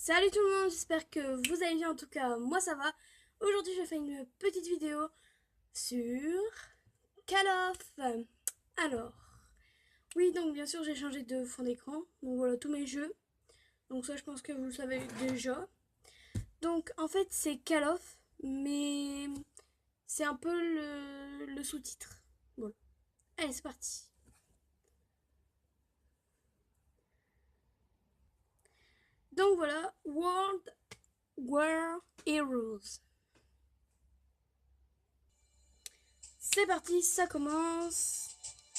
Salut tout le monde, j'espère que vous allez bien, en tout cas moi ça va. Aujourd'hui je fais une petite vidéo sur Call of. Alors, oui donc bien sûr j'ai changé de fond d'écran, donc voilà tous mes jeux. Donc ça je pense que vous le savez déjà. Donc en fait c'est Call of, mais c'est un peu le sous-titre. Voilà, allez c'est parti. Donc voilà, World War Heroes. C'est parti, ça commence.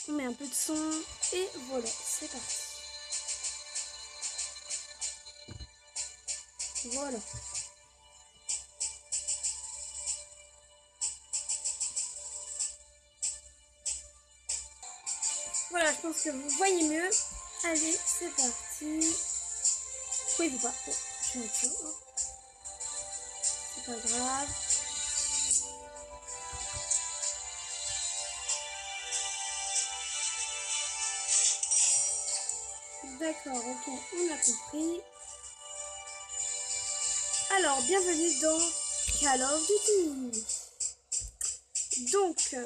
On met un peu de son et voilà, c'est parti. Voilà. Voilà, je pense que vous voyez mieux. Allez, c'est parti. Pourquoi il veut pas? Oh, je vais mettre ça. Oh. C'est pas grave. D'accord, ok, on a compris. Alors, bienvenue dans Call of Duty. Donc,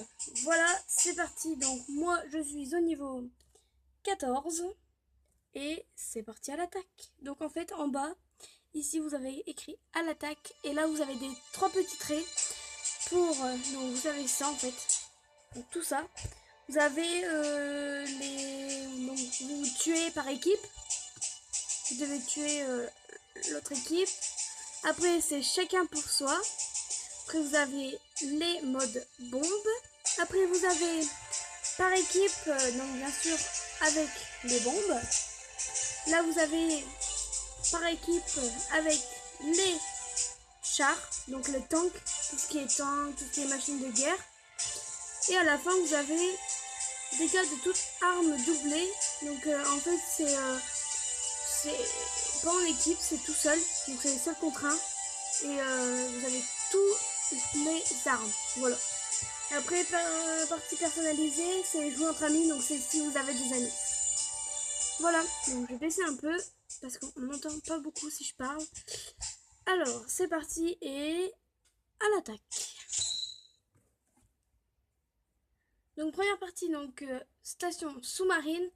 voilà, c'est parti. Donc, moi, je suis au niveau 14. Et c'est parti à l'attaque. Donc, en fait, en bas, ici, vous avez écrit à l'attaque. Et là, vous avez des 3 petits traits pour... donc, vous avez ça, en fait. Donc, tout ça. Vous avez les... Donc, vous tuez par équipe. Vous devez tuer l'autre équipe. Après, c'est chacun pour soi. Après, vous avez les modes bombes. Après, vous avez par équipe, donc bien sûr, avec les bombes. Là, vous avez par équipe avec les chars, donc les tanks, tout ce qui est tank, tout ce qui est machine de guerre. Et à la fin, vous avez des cas de toute arme doublée. Donc en fait, c'est pas en équipe, c'est tout seul. Donc c'est seul contre un. Et vous avez toutes les armes. Voilà. Et après, partie personnalisée, c'est jouer entre amis. Donc c'est si vous avez des amis. Voilà. Donc je vais baisser un peu parce qu'on n'entend pas beaucoup si je parle. Alors, c'est parti et à l'attaque. Donc première partie, donc station sous-marine.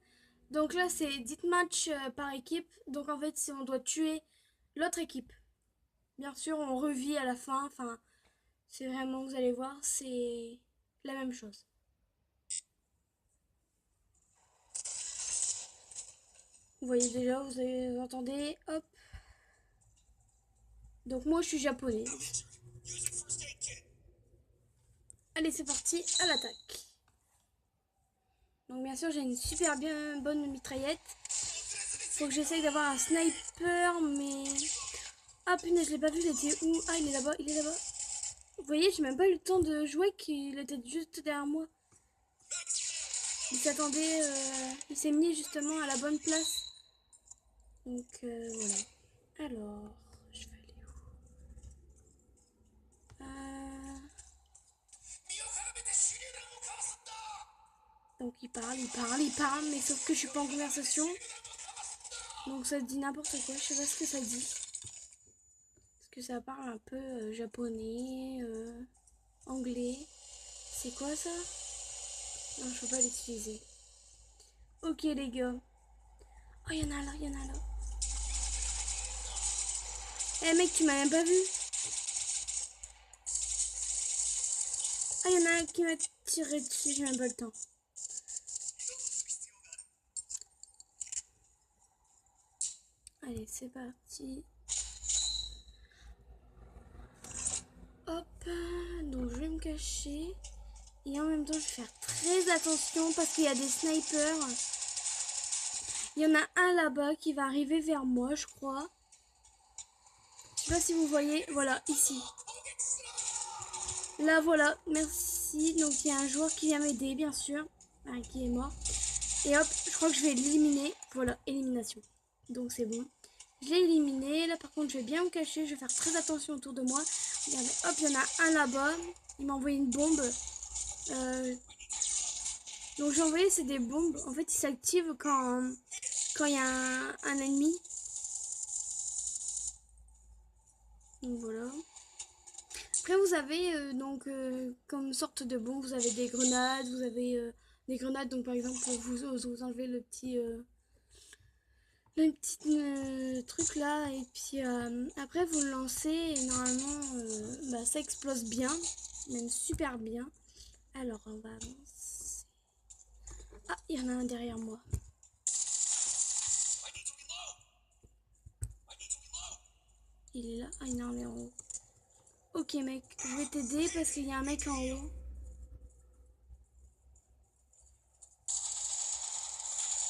Donc là c'est 10 matchs par équipe. Donc en fait si on doit tuer l'autre équipe. Bien sûr on revit à la fin. Enfin c'est vraiment, vous allez voir, c'est la même chose. Vous voyez déjà, vous entendez, hop. Donc moi je suis japonais. Allez c'est parti, à l'attaque. Donc bien sûr j'ai une super bien bonne mitraillette. Faut que j'essaye d'avoir un sniper mais... Ah punaise, je l'ai pas vu, il était où? Ah, il est là-bas, il est là-bas. Vous voyez, j'ai même pas eu le temps de jouer qu'il était juste derrière moi. Il s'attendait, il s'est mis justement à la bonne place. Donc voilà. Alors, je vais aller où? Donc il parle, mais sauf que je suis pas en conversation. Donc ça dit n'importe quoi, je sais pas ce que ça dit. Parce que ça parle un peu japonais, anglais. C'est quoi ça? Non, je peux pas l'utiliser. Ok les gars. Oh, il y en a là, il y en a là. Eh mec, tu m'as même pas vu. Ah, il y en a un qui m'a tiré dessus, j'ai même pas le temps. Allez, c'est parti. Hop, donc je vais me cacher. Et en même temps, je vais faire très attention parce qu'il y a des snipers. Il y en a un là-bas qui va arriver vers moi, je crois. Je sais pas si vous voyez. Voilà, ici. Là, voilà, merci. Donc, il y a un joueur qui vient m'aider, bien sûr. Enfin, qui est mort. Et hop, je crois que je vais l'éliminer. Voilà, élimination. Donc, c'est bon. Je l'ai éliminé. Là, par contre, je vais bien me cacher. Je vais faire très attention autour de moi. Regardez, hop, il y en a un là-bas. Il m'a envoyé une bombe. Donc, j'ai envoyé, c'est des bombes. En fait, ils s'activent quand il y a un ennemi. Donc voilà. Après vous avez comme sorte de bombe, vous avez des grenades, vous avez des grenades, donc par exemple vous enlevez le petit truc là et puis après vous le lancez et normalement ça explose bien, même super bien. Alors on va avancer. Ah, il y en a un derrière moi. Il est là. Ah, il y en a un en haut. Ok mec, je vais t'aider parce qu'il y a un mec en haut.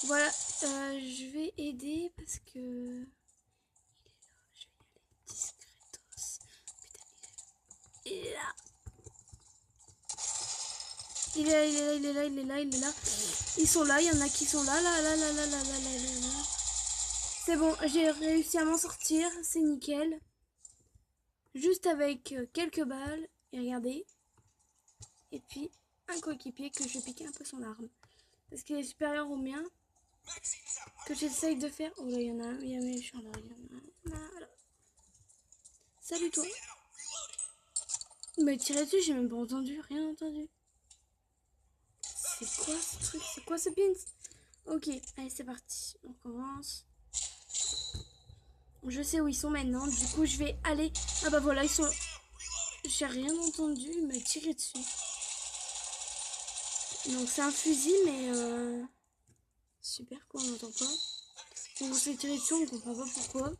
Voilà, je vais aider parce que... Il est là, je vais y aller discretos. Il est là. Il est là, il est là, il est là, il est là. Ils sont là, il y en a qui sont là, là, là, là, là, là, là, là, là. C'est bon, j'ai réussi à m'en sortir, c'est nickel. Juste avec quelques balles, et regardez. Et puis un coéquipier que je pique un peu son arme. Parce qu'il est supérieur au mien. Que j'essaye de faire. Oh là, il y en a un, il y a un méchant là, il y en a un là. Salut toi. Mais tirez dessus, j'ai même pas entendu, rien entendu. C'est quoi ce truc? C'est quoi ce pins? Ok, allez c'est parti, on commence. Je sais où ils sont maintenant, du coup je vais aller... Ah bah voilà, ils sont... J'ai rien entendu, il m'a tiré dessus. Donc c'est un fusil, mais... Super quoi, on n'entend pas. On se fait tirer dessus, on comprend pas pourquoi.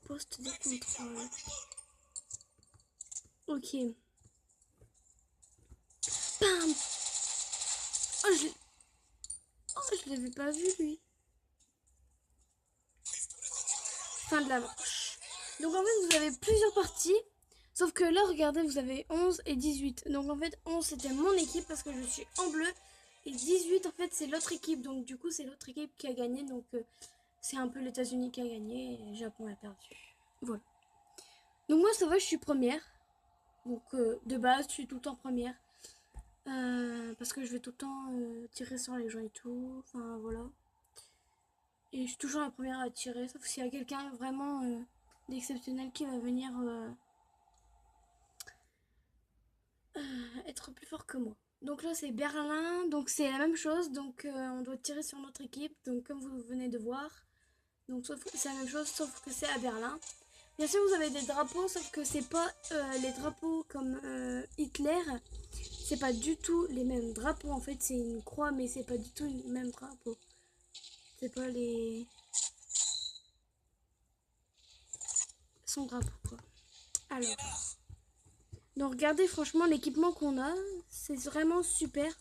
Poste de contrôle. Ok. Bam. Je l'avais pas vu lui. Fin de la manche. Donc en fait vous avez plusieurs parties. Sauf que là regardez vous avez 11 et 18. Donc en fait 11 c'était mon équipe parce que je suis en bleu. Et 18 en fait c'est l'autre équipe. Donc du coup c'est l'autre équipe qui a gagné. Donc c'est un peu les États-Unis qui a gagné et le Japon a perdu. Voilà. Donc moi ça va, je suis première. Donc de base je suis tout le temps première. Parce que je vais tout le temps tirer sur les gens et tout. Enfin voilà. Et je suis toujours la première à tirer. Sauf s'il y a quelqu'un vraiment d'exceptionnel qui va venir être plus fort que moi. Donc là c'est Berlin. Donc c'est la même chose. Donc on doit tirer sur notre équipe. Donc comme vous venez de voir. Donc c'est la même chose sauf que c'est à Berlin. Bien sûr vous avez des drapeaux. Sauf que c'est pas les drapeaux comme Hitler. C'est pas du tout les mêmes drapeaux. En fait, c'est une croix, mais c'est pas du tout les mêmes drapeaux. C'est pas son drapeau, quoi. Alors. Donc, regardez, franchement, l'équipement qu'on a, c'est vraiment super.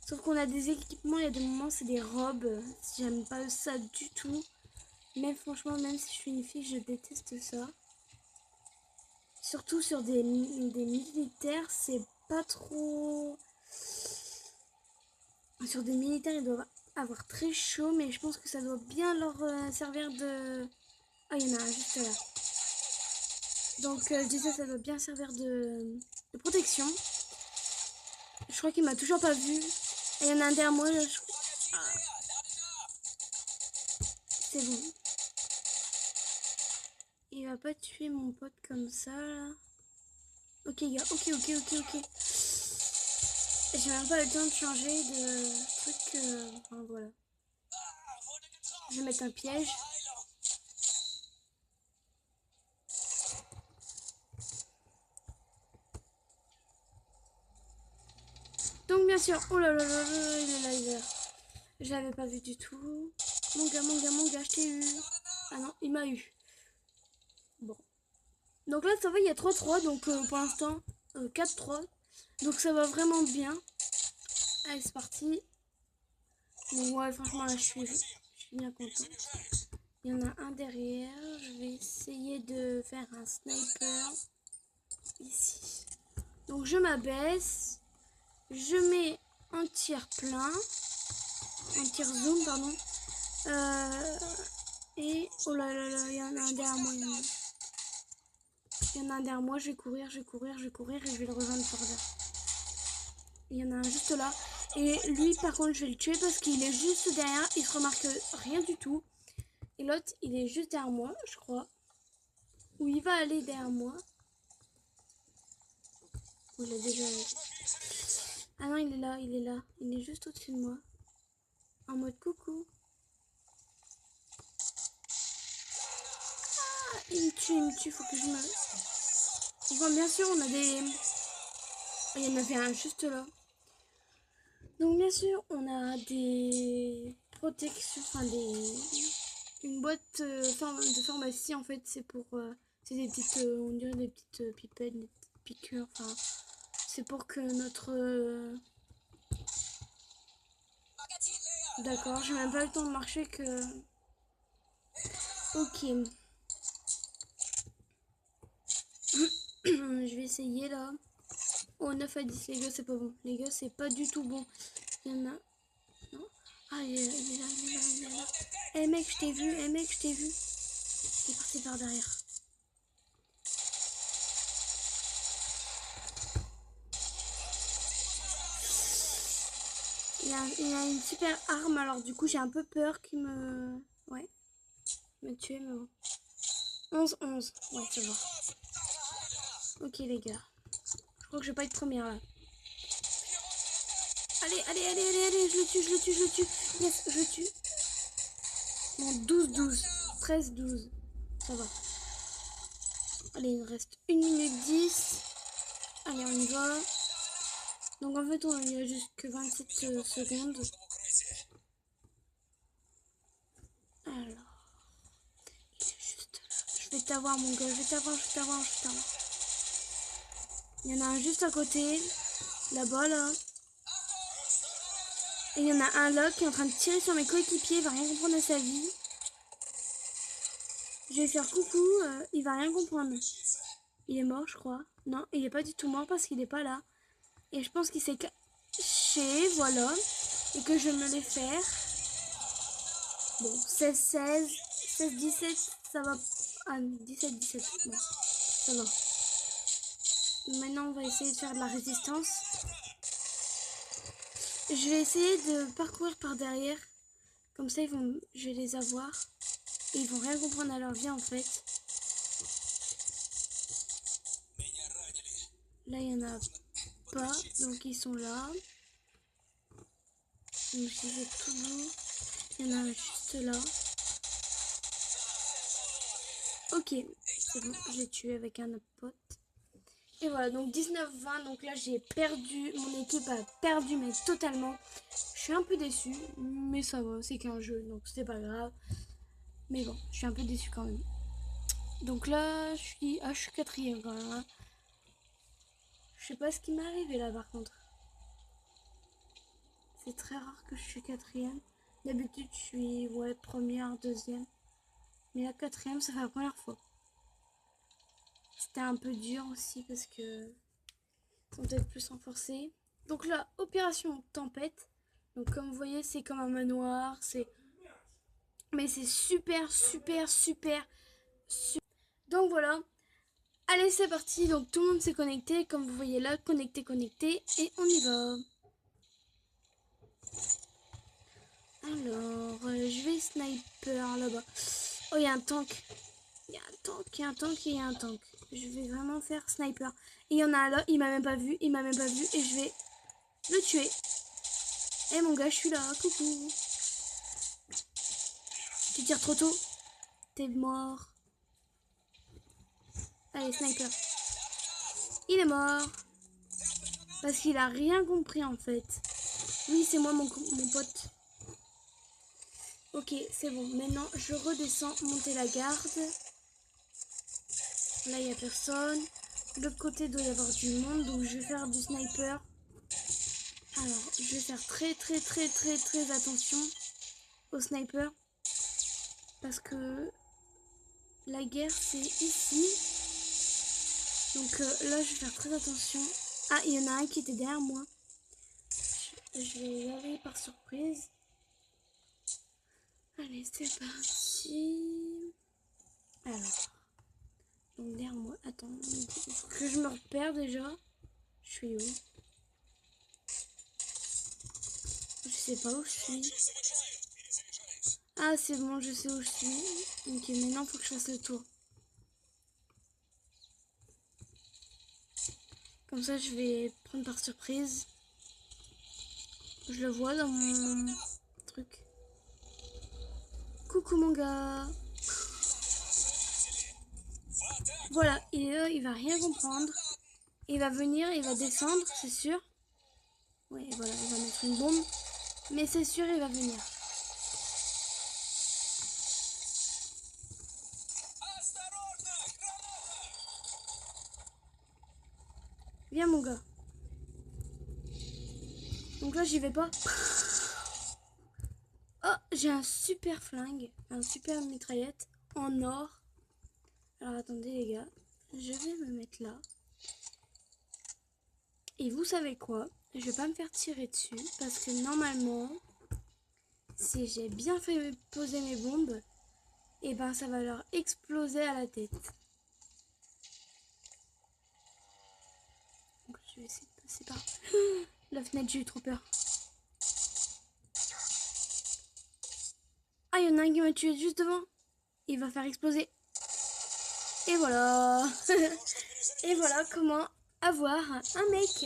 Sauf qu'on a des équipements, il y a des moments, c'est des robes. J'aime pas ça du tout. Mais franchement, même si je suis une fille, je déteste ça. Surtout sur des militaires, c'est pas trop... Sur des militaires, ils doivent avoir très chaud, mais je pense que ça doit bien leur servir de... Ah, il y en a un juste là. Donc, je disais, ça doit bien servir de protection. Je crois qu'il m'a toujours pas vu. Et il y en a un derrière moi. Ah. C'est bon. Il va pas tuer mon pote comme ça, là. Ok, gars. Ok. J'ai même pas le temps de changer de truc. Enfin, voilà. Je vais mettre un piège. Donc, bien sûr. Oh là là là là, il est là, il est là. Je l'avais pas vu du tout. Mon gars, je t'ai eu. Ah non, il m'a eu. Bon. Donc là, ça va, il y a 3-3. Donc pour l'instant, 4-3. Donc ça va vraiment bien. Allez, c'est parti. Donc ouais, franchement, là, je suis bien contente. Il y en a un derrière. Je vais essayer de faire un sniper ici. Donc je m'abaisse. Je mets un tir plein. Un tir zoom, pardon. Et oh là là là, il y en a un derrière moi. Il y en a un derrière moi, je vais courir et je vais le rejoindre par là. Il y en a un juste là. Et lui, par contre, je vais le tuer parce qu'il est juste derrière. Il se remarque rien du tout. Et l'autre, il est juste derrière moi, je crois. Ou il va aller derrière moi. Ou il a déjà... Ah non, il est là, il est là. Il est juste au-dessus de moi. En mode coucou. Ah, il me tue, faut que je me... Bon, bien sûr, on a des... Il y en avait un juste là. Donc bien sûr, on a des protections, enfin des... Une boîte de pharmacie, en fait, c'est pour... c'est des petites, on dirait des petites pipettes, des petites piqûres, enfin... C'est pour que notre... D'accord, j'ai même pas eu le temps de marcher que... Ok. Je vais essayer là. Oh, 9 à 10, les gars, c'est pas bon. Les gars, c'est pas du tout bon. Il y en a... Non. Ah, il est là, il est là, il est là, il est là. Eh mec, je t'ai vu, eh mec, je t'ai vu. Il est parti par derrière. Il a une super arme, alors du coup, j'ai un peu peur qu'il me... Ouais, me tuer, mais bon. 11-11, ouais, ça va. Ok, les gars. Je crois que je vais pas être première là. Allez, allez, allez, allez, allez, je le tue, je le tue, je le tue. Yes, je le tue. Bon, 12-12. 13-12. Ça va. Allez, il me reste 1 minute 10. Allez, on y va. Donc en fait, il y a juste que 27 secondes. Alors, il est juste là. Je vais t'avoir, mon gars. Je vais t'avoir, je vais t'avoir, je vais t'avoir. Il y en a un juste à côté. Là-bas, là. Et il y en a un là qui est en train de tirer sur mes coéquipiers. Il va rien comprendre à sa vie. Je vais faire coucou. Il va rien comprendre. Il est mort, je crois. Non, il est pas du tout mort parce qu'il est pas là. Et je pense qu'il s'est caché, voilà. Et que je me l'ai faire. Bon, 16-16, 16-17, ça va. Ah, 17-17, ouais, ça va. Maintenant, on va essayer de faire de la résistance. Je vais essayer de parcourir par derrière. Comme ça, je vais les avoir. Et ils vont rien comprendre à leur vie, en fait. Là, il n'y en a pas. Donc, ils sont là. Donc, je vais tout bout. Il y en a un juste là. Ok, c'est bon, je l'ai tué avec un autre pote. Et voilà, donc 19-20, donc là j'ai perdu, mon équipe a perdu mais totalement. Je suis un peu déçue, mais ça va, c'est qu'un jeu, donc c'est pas grave. Mais bon, je suis un peu déçue quand même. Donc là, je suis quatrième quand même. Hein. Je sais pas ce qui m'est arrivé là par contre. C'est très rare que je suis quatrième. D'habitude je suis ouais première, deuxième. Mais la quatrième, ça fait la première fois. C'était un peu dur aussi parce que ils sont peut-être plus renforcés. Donc là, opération tempête. Donc comme vous voyez, c'est comme un manoir. Mais c'est super, super, super, super. Donc voilà. Allez, c'est parti. Donc tout le monde s'est connecté. Comme vous voyez là, connecté, connecté. Et on y va. Alors, je vais sniper là-bas. Oh, il y a un tank. Il y a un tank, il y a un tank, il y a un tank. Je vais vraiment faire sniper. Et il y en a un là, il m'a même pas vu, il m'a même pas vu. Et je vais le tuer. Eh mon gars, je suis là, coucou. Tu tires trop tôt. T'es mort. Allez, sniper. Il est mort. Parce qu'il a rien compris en fait. Oui, c'est moi mon pote. Ok, c'est bon. Maintenant, je redescends, monter la garde. Là, il n'y a personne. De l'autre côté, il doit y avoir du monde. Donc, je vais faire du sniper. Alors, je vais faire très, très, très, très, très attention au sniper. Parce que la guerre, c'est ici. Donc là, je vais faire très attention. Ah, il y en a un qui était derrière moi. Je vais y aller par surprise. Allez, c'est parti. Alors, donc derrière moi, attends, il faut que je me repère déjà. Je suis où? sais pas où je suis. Ah, c'est bon, je sais où je suis. Ok, maintenant, faut que je fasse le tour. Comme ça, je vais prendre par surprise. Je le vois dans mon truc. Coucou mon gars. Voilà, il est là, il va rien comprendre. Il va venir, il va descendre, c'est sûr. Oui, voilà, il va mettre une bombe. Mais c'est sûr, il va venir. Viens mon gars. Donc là, j'y vais pas. Oh, j'ai un super flingue, un super mitraillette en or. Alors attendez les gars, je vais me mettre là. Et vous savez quoi? Je vais pas me faire tirer dessus parce que normalement, si j'ai bien fait poser mes bombes, et ben ça va leur exploser à la tête. Donc je vais essayer de passer par la fenêtre, j'ai eu trop peur. Ah, il y en a un qui m'a tué juste devant. Il va faire exploser. Et voilà. Et voilà comment avoir un mec.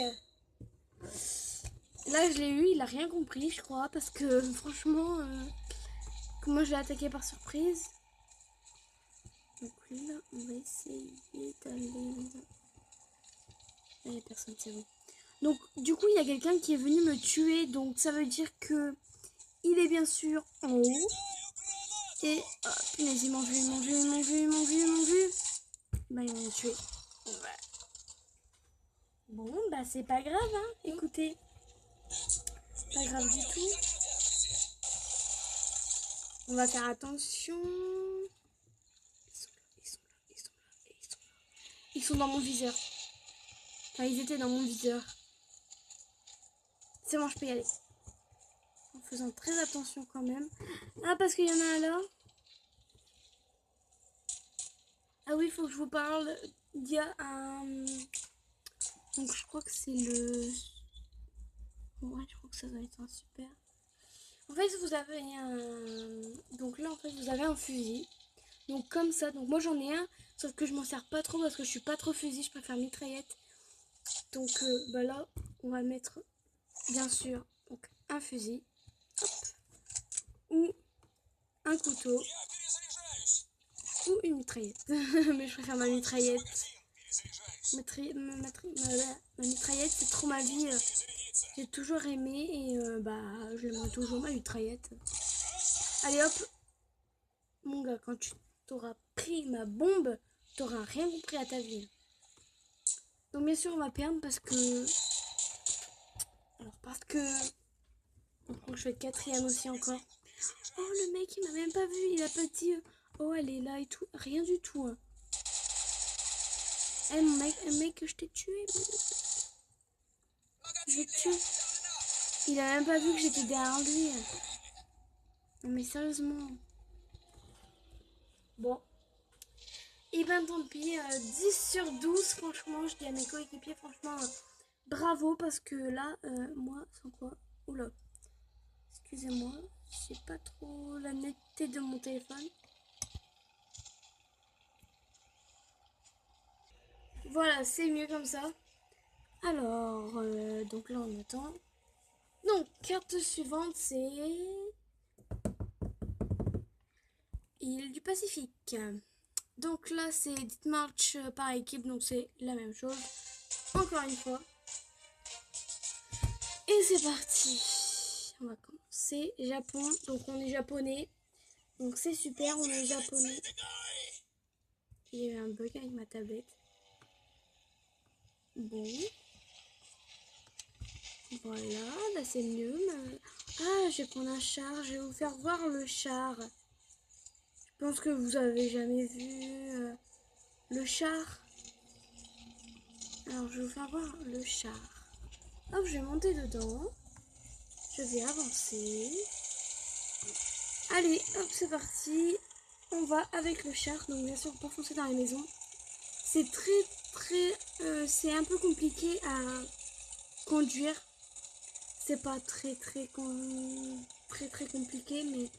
Là, je l'ai eu, il a rien compris, je crois, parce que franchement, comment je l'ai attaqué par surprise. Donc là, on va essayer d'aller. Il n'y a personne, c'est bon. Donc, du coup, il y a quelqu'un qui est venu me tuer, donc ça veut dire que il est bien sûr en haut. Et oh, punaise, il m'a vu, il m'a vu, il m'a vu, il m'a vu, il m'a vu. Bah, il m'a tué. Bon, bah, c'est pas grave, hein. Écoutez, pas grave du tout. On va faire attention. Ils sont dans mon viseur. Enfin, ils étaient dans mon viseur. C'est bon, je peux y aller. En faisant très attention quand même. Ah, parce qu'il y en a un là. Ah oui, il faut que je vous parle. Il y a un... Donc, je crois que c'est le... Ouais, je crois que ça doit être un super. En fait, vous avez un... Donc là, en fait, vous avez un fusil. Donc comme ça. Donc moi, j'en ai un. Sauf que je m'en sers pas trop parce que je suis pas trop fusil. Je préfère mitraillette. Donc bah là, on va mettre, bien sûr, donc, un fusil. Hop. Ou un couteau. Ou une mitraillette. Mais je préfère ma mitraillette. Ma mitraillette, c'est trop ma vie. J'ai toujours aimé et bah je l'aimerai toujours ma mitraillette. Allez hop. Mon gars, quand tu t'auras pris ma bombe, t'auras rien compris à ta vie. Donc bien sûr on va perdre parce que... Alors parce que... Donc je fais quatrième aussi encore. Oh le mec il m'a même pas vu, il a pas dit... Oh elle est là et tout, rien du tout. Hein. Eh mec, je t'ai tué. Je tue. Il a même pas vu que j'étais derrière lui. Non mais sérieusement. Bon. Et ben tant pis, 10 sur 12, franchement, je dis à mes coéquipiers, franchement, bravo, parce que là, moi, sans quoi, oula, excusez-moi, j'ai pas trop la netteté de mon téléphone. Voilà, c'est mieux comme ça. Alors, donc là, on attend. Donc, carte suivante, c'est... Île du Pacifique. Donc là, c'est Ditmarch par équipe, donc c'est la même chose. Encore une fois. Et c'est parti. On va commencer. Japon, donc on est japonais. Donc c'est super, on est japonais. Il y a eu un bug avec ma tablette. Bon. Voilà, là c'est mieux. Ah, je vais prendre un char. Je vais vous faire voir le char. Je pense que vous avez jamais vu le char. Alors je vais vous faire voir le char. Hop, je vais monter dedans. Je vais avancer. Allez, hop, c'est parti. On va avec le char. Donc bien sûr, pas foncer dans les maisons. C'est c'est un peu compliqué à conduire. C'est pas très compliqué, mais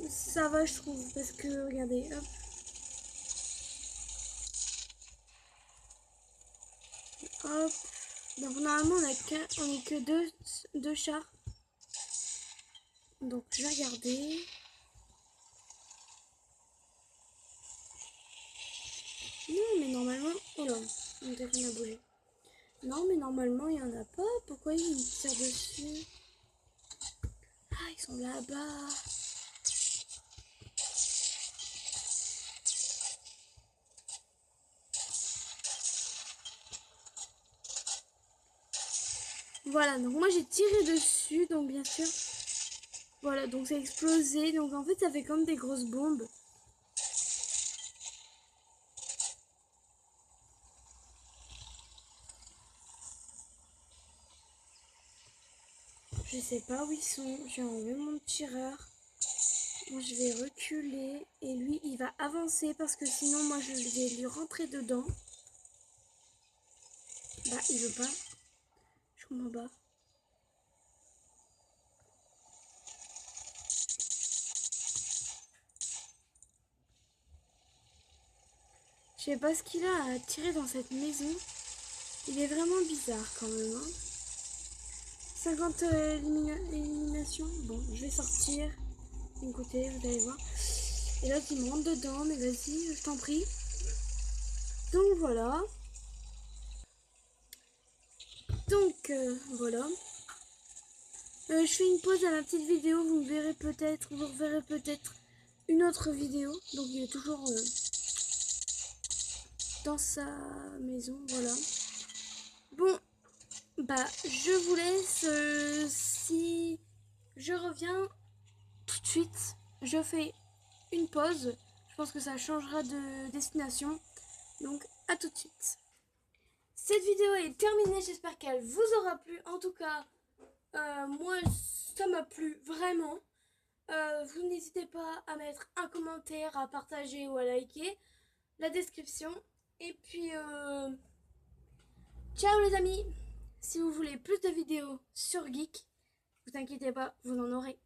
ça va, je trouve, parce que regardez, hop. Hop. Donc normalement on est que deux chats. Donc je vais regarder. Non mais normalement. Oh là, on dirait qu'on a bougé. Non mais normalement il n'y en a pas. Pourquoi ils me tirent dessus? Ah, ils sont là-bas. Voilà, donc moi j'ai tiré dessus, donc bien sûr. Voilà, donc ça a explosé. Donc en fait ça fait comme des grosses bombes. Je sais pas où ils sont. J'ai enlevé mon tireur. Moi je vais reculer. Et lui il va avancer parce que sinon moi je vais lui rentrer dedans. Bah il veut pas. Je comprends pas. Je sais pas ce qu'il a à tirer dans cette maison. Il est vraiment bizarre quand même. Hein. 50 éliminations. Bon, je vais sortir. Écoutez, vous allez voir. Et là, il me rentre dedans, mais vas-y, je t'en prie. Donc voilà. Donc voilà. Je fais une pause à la petite vidéo. Vous verrez peut-être, vous reverrez peut-être une autre vidéo. Donc il est toujours dans sa maison. Voilà. Bon, bah je vous laisse. Si je reviens tout de suite, je fais une pause. Je pense que ça changera de destination. Donc à tout de suite. Cette vidéo est terminée, j'espère qu'elle vous aura plu. En tout cas, moi ça m'a plu vraiment. Vous n'hésitez pas à mettre un commentaire, à partager ou à liker la description. Et puis ciao les amis. Si vous voulez plus de vidéos sur Geek, vous inquiétez pas, vous en aurez.